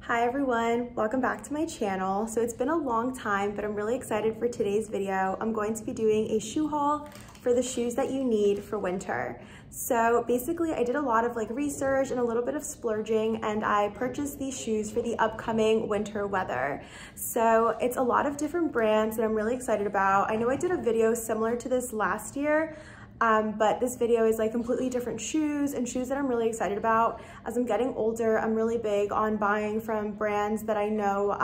Hi everyone, welcome back to my channel. So it's been a long time, but I'm really excited for today's video. I'm going to be doing a shoe haul for the shoes that you need for winter. So basically I did a lot of research and a little bit of splurging, and I purchased these shoes for the upcoming winter weather. So it's a lot of different brands that I'm really excited about. I know I did a video similar to this last year, but this video is completely different shoes and shoes that I'm really excited about. As I'm getting older, I'm really big on buying from brands that I know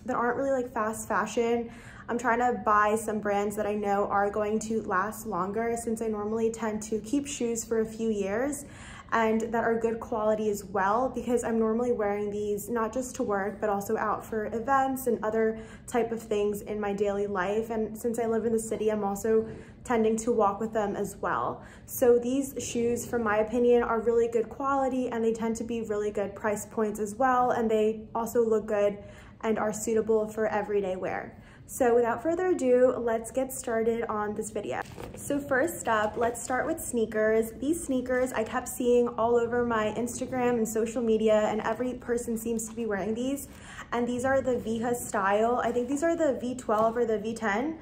that aren't really fast fashion. I'm trying to buy some brands that I know are going to last longer, since I normally tend to keep shoes for a few years, and that are good quality as well, because I'm normally wearing these not just to work, but also out for events and other type of things in my daily life. And since I live in the city, I'm also tending to walk with them as well. So these shoes, from my opinion, are really good quality, and they tend to be really good price points as well. And they also look good and are suitable for everyday wear. So without further ado, let's get started on this video. So first up, let's start with sneakers. These sneakers I kept seeing all over my Instagram and social media, and every person seems to be wearing these. And these are the Veja style. I think these are the V12 or the V10.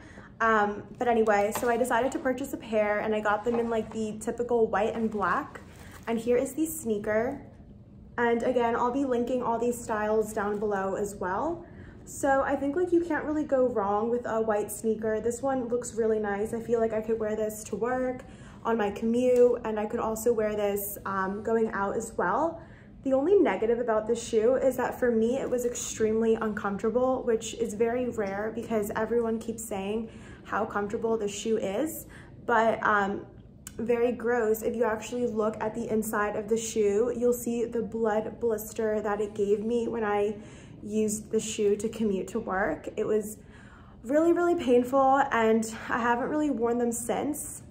But anyway, so I decided to purchase a pair, and I got them in the typical white and black. And here is the sneaker. And again, I'll be linking all these styles down below as well. So I think you can't really go wrong with a white sneaker. This one looks really nice. I feel like I could wear this to work, on my commute, and I could also wear this going out as well. The only negative about this shoe is that for me, it was extremely uncomfortable, which is very rare because everyone keeps saying how comfortable the shoe is, but very gross. If you actually look at the inside of the shoe, you'll see the blood blister that it gave me when I used the shoe to commute to work. It was really, really painful, and I haven't really worn them since.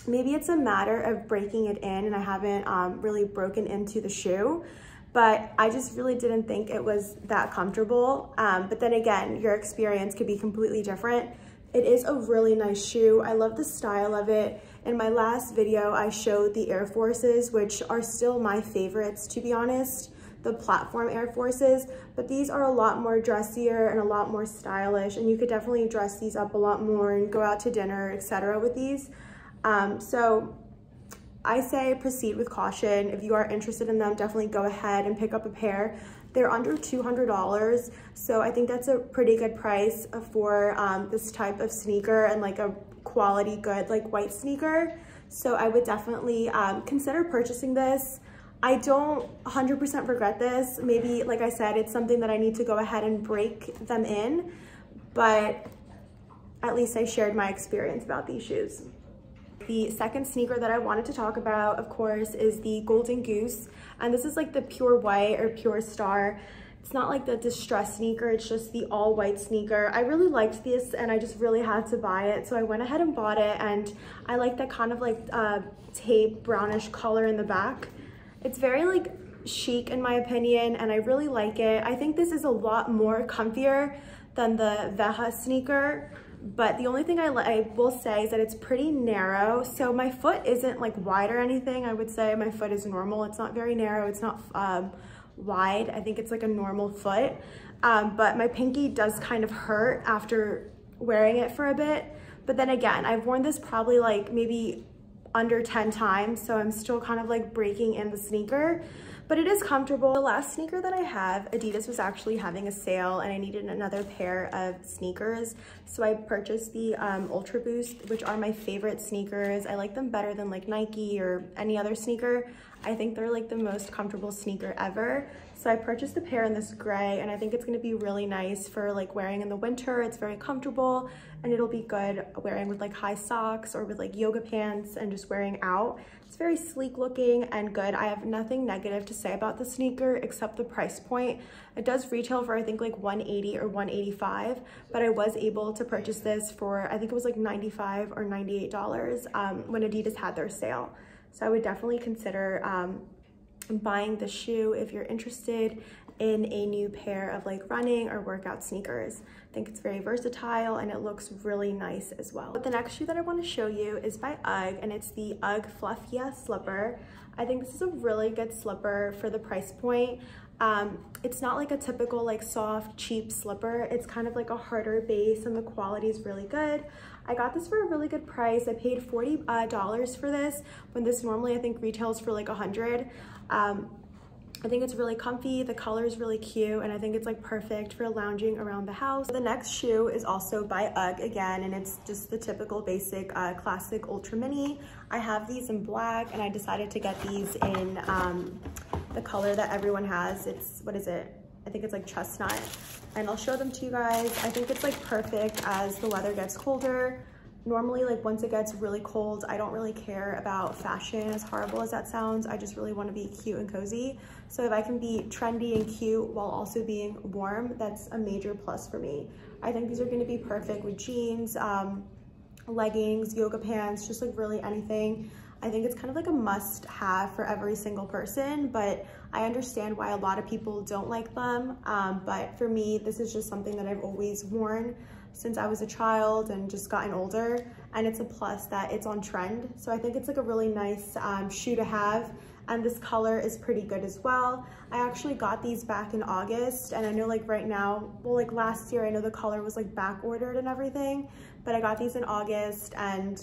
Maybe it's a matter of breaking it in, and I haven't really broken into the shoe, but I just really didn't think it was that comfortable. But then again, your experience could be completely different. It is a really nice shoe. I love the style of it. In my last video, I showed the Air Forces, which are still my favorites, to be honest, the platform Air Forces, but these are a lot more dressier and a lot more stylish, and you could definitely dress these up a lot more and go out to dinner, etc. with these. So I say proceed with caution. If you are interested in them, definitely go ahead and pick up a pair. They're under $200, so I think that's a pretty good price for this type of sneaker and a quality good white sneaker. So I would definitely consider purchasing this. I don't 100% regret this. Maybe, like I said, it's something that I need to go ahead and break them in, but at least I shared my experience about these shoes. The second sneaker that I wanted to talk about, of course, is the Golden Goose, and this is the pure white or pure star. It's not the distressed sneaker, it's just the all white sneaker. I really liked this, and I just really had to buy it, so I went ahead and bought it, and I like that kind of tape brownish color in the back. It's very chic in my opinion, and I really like it. I think this is a lot more comfier than the Veja sneaker, but the only thing I will say is that it's pretty narrow. So my foot isn't wide or anything. I would say my foot is normal. It's not very narrow. It's not wide. I think it's a normal foot, but my pinky does kind of hurt after wearing it for a bit. But then again, I've worn this probably maybe under 10 times, so I'm still kind of breaking in the sneaker, but it is comfortable. The last sneaker that I have, Adidas was actually having a sale, and I needed another pair of sneakers, so I purchased the Ultra Boost, which are my favorite sneakers. I like them better than Nike or any other sneaker. I think they're the most comfortable sneaker ever. So I purchased a pair in this gray, and I think it's gonna be really nice for wearing in the winter. It's very comfortable, and it'll be good wearing with high socks or with yoga pants and just wearing out. It's very sleek looking and good. I have nothing negative to say about the sneaker except the price point. It does retail for I think $180 or $185, but I was able to purchase this for I think it was $95 or $98 when Adidas had their sale. So I would definitely consider buying the shoe if you're interested in a new pair of running or workout sneakers. I think it's very versatile, and it looks really nice as well. But the next shoe that I want to show you is by UGG, and it's the UGG Fluffia slipper. I think this is a really good slipper for the price point. It's not like a typical like soft, cheap slipper. It's kind of like a harder base and the quality is really good. I got this for a really good price. I paid $40 for this when this normally I think retails for like $100. I think it's really comfy, the color is really cute, and I think it's like perfect for lounging around the house. The next shoe is also by UGG again, and it's just the typical basic classic ultra mini. I have these in black, and I decided to get these in the color that everyone has. It's, what is it? I think it's like chestnut, and I'll show them to you guys. I think it's like perfect as the weather gets colder. Normally, like once it gets really cold, I don't really care about fashion, as horrible as that sounds. I just really want to be cute and cozy. So if I can be trendy and cute while also being warm, that's a major plus for me. I think these are going to be perfect with jeans, leggings, yoga pants, just like really anything. I think it's kind of like a must have for every single person, but I understand why a lot of people don't like them. But for me, this is just something that I've always worn since I was a child and just gotten older, and it's a plus that it's on trend. So I think it's like a really nice shoe to have, and this color is pretty good as well. I actually got these back in August, and I know like right now, well like last year, I know the color was like back ordered and everything, but I got these in August and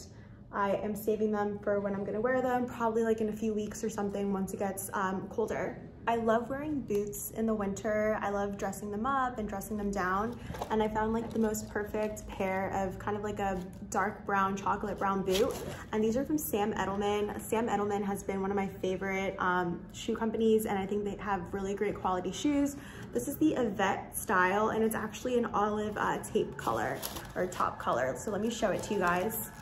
I am saving them for when I'm gonna wear them, probably like in a few weeks or something once it gets colder. I love wearing boots in the winter. I love dressing them up and dressing them down. And I found like the most perfect pair of kind of like a dark brown, chocolate brown boot. And these are from Sam Edelman. Sam Edelman has been one of my favorite shoe companies, and I think they have really great quality shoes. This is the Yvette style, and it's actually an olive tape color or top color. So let me show it to you guys.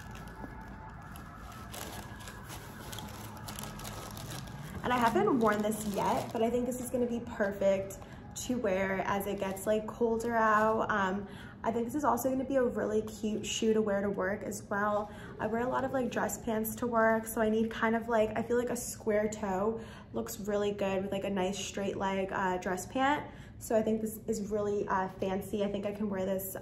And I haven't worn this yet, but I think this is gonna be perfect to wear as it gets like colder out. I think this is also gonna be a really cute shoe to wear to work as well. I wear a lot of like dress pants to work, so I need kind of like, I feel like a square toe looks really good with like a nice straight leg dress pant. So I think this is really fancy. I think I can wear this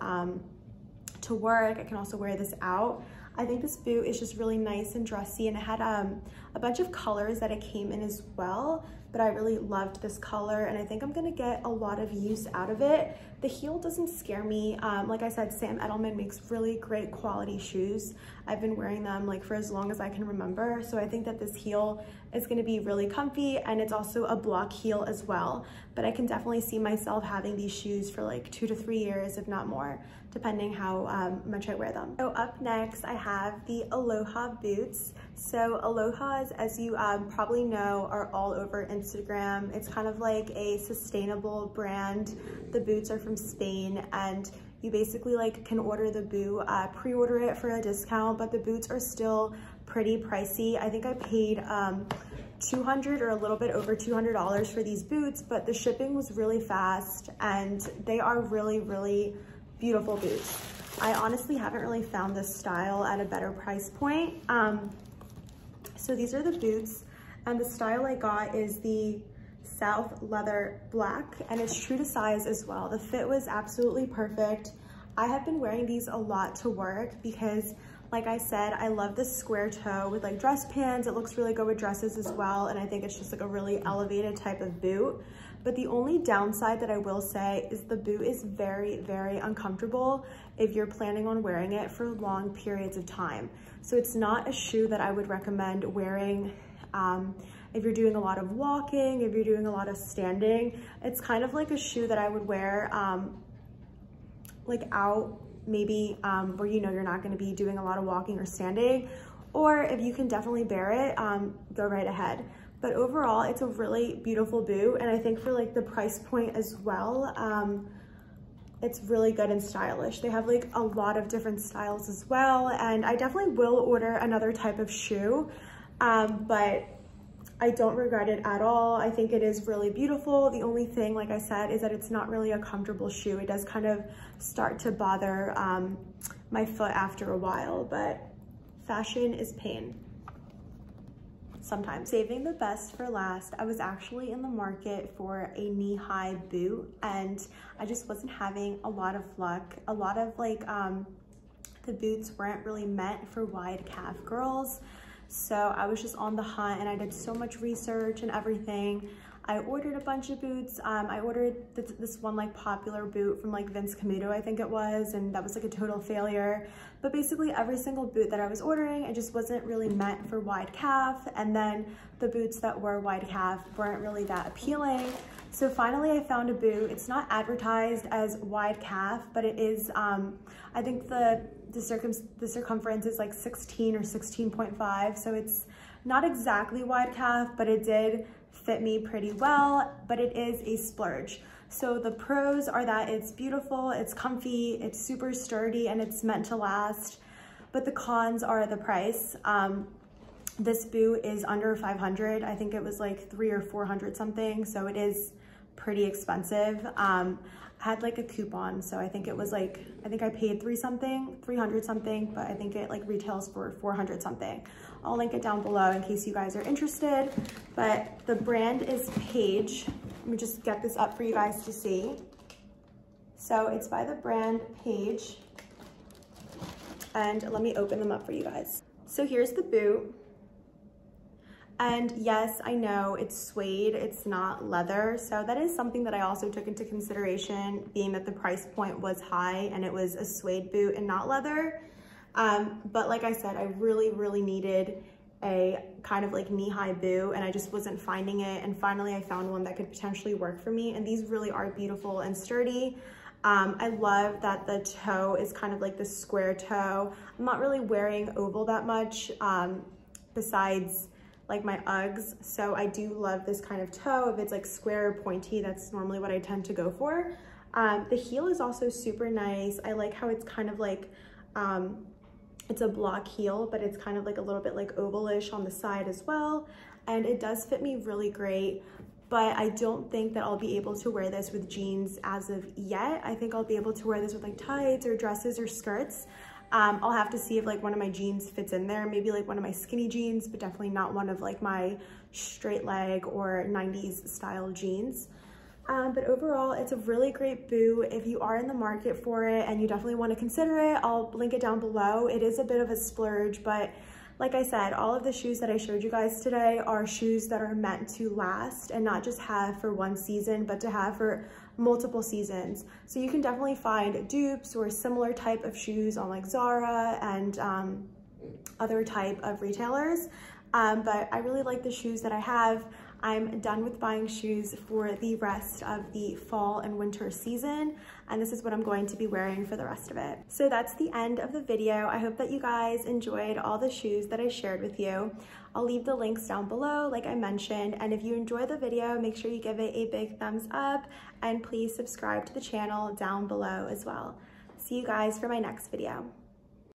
to work. I can also wear this out. I think this boot is just really nice and dressy, and it had a bunch of colors that it came in as well, but I really loved this color, and I think I'm gonna get a lot of use out of it. The heel doesn't scare me. Like I said, Sam Edelman makes really great quality shoes. I've been wearing them like for as long as I can remember, so I think that this heel is gonna be really comfy, and it's also a block heel as well, but I can definitely see myself having these shoes for like 2 to 3 years, if not more, depending how much I wear them. So up next, I have the Aloha boots. So Alohas, as you probably know, are all over Instagram. It's kind of like a sustainable brand. The boots are from Spain, and you basically like can order the boot, pre-order it for a discount, but the boots are still pretty pricey. I think I paid $200 or a little bit over $200 for these boots, but the shipping was really fast, and they are really, really beautiful boots. I honestly haven't really found this style at a better price point. So these are the boots, and the style I got is the South Leather Black, and it's true to size as well. The fit was absolutely perfect. I have been wearing these a lot to work because, like I said, I love this square toe with like dress pants. It looks really good with dresses as well, and I think it's just like a really elevated type of boot. But the only downside that I will say is the boot is very, very uncomfortable if you're planning on wearing it for long periods of time. So it's not a shoe that I would recommend wearing if you're doing a lot of walking, if you're doing a lot of standing. It's kind of like a shoe that I would wear like out, maybe where you know you're not gonna be doing a lot of walking or standing, or if you can definitely bear it, go right ahead. But overall, it's a really beautiful boot, and I think for like the price point as well, it's really good and stylish. They have like a lot of different styles as well, and I definitely will order another type of shoe, but I don't regret it at all. I think it is really beautiful. The only thing, like I said, is that it's not really a comfortable shoe. It does kind of start to bother my foot after a while, but fashion is pain sometimes. Saving the best for last, I was actually in the market for a knee-high boot, and I just wasn't having a lot of luck. A lot of like the boots weren't really meant for wide calf girls, so I was just on the hunt, and I did so much research and everything. I ordered a bunch of boots. I ordered this one like popular boot from like Vince Camuto, I think it was, and that was like a total failure. But basically every single boot that I was ordering, it just wasn't really meant for wide calf. And then the boots that were wide calf weren't really that appealing. So finally I found a boot. It's not advertised as wide calf, but it is, I think the circumference is like 16 or 16.5. So it's not exactly wide calf, but it did fit me pretty well, but it is a splurge. So the pros are that it's beautiful, it's comfy, it's super sturdy, and it's meant to last. But the cons are the price. This boot is under 500. I think it was like 300 or 400 something. So it is pretty expensive. I had like a coupon. So I think it was like, I think I paid 300 something, but I think it like retails for 400 something. I'll link it down below in case you guys are interested, but the brand is Paige. Let me just get this up for you guys to see. So it's by the brand Paige, and let me open them up for you guys. So here's the boot. And yes, I know it's suede, it's not leather. So that is something that I also took into consideration, being that the price point was high and it was a suede boot and not leather. But like I said, I really needed a kind of like knee-high boot, and I just wasn't finding it. And finally I found one that could potentially work for me. And these really are beautiful and sturdy. I love that the toe is kind of like the square toe. I'm not really wearing oval that much, besides like my Uggs. So I do love this kind of toe. If it's like square or pointy, that's normally what I tend to go for. The heel is also super nice. I like how it's kind of like, it's a block heel, but it's kind of like a little bit like ovalish on the side as well. And it does fit me really great, but I don't think that I'll be able to wear this with jeans as of yet. I think I'll be able to wear this with like tights or dresses or skirts. I'll have to see if like one of my jeans fits in there, maybe like one of my skinny jeans, but definitely not one of like my straight leg or 90s style jeans. But overall, it's a really great boot. If you are in the market for it and you definitely want to consider it, I'll link it down below. It is a bit of a splurge, but like I said, all of the shoes that I showed you guys today are shoes that are meant to last and not just have for one season, but to have for multiple seasons. So you can definitely find dupes or similar type of shoes on like Zara and other type of retailers. But I really like the shoes that I have. I'm done with buying shoes for the rest of the fall and winter season, and this is what I'm going to be wearing for the rest of it. So that's the end of the video. I hope that you guys enjoyed all the shoes that I shared with you. I'll leave the links down below, like I mentioned, and if you enjoyed the video, make sure you give it a big thumbs up, and please subscribe to the channel down below as well. See you guys for my next video.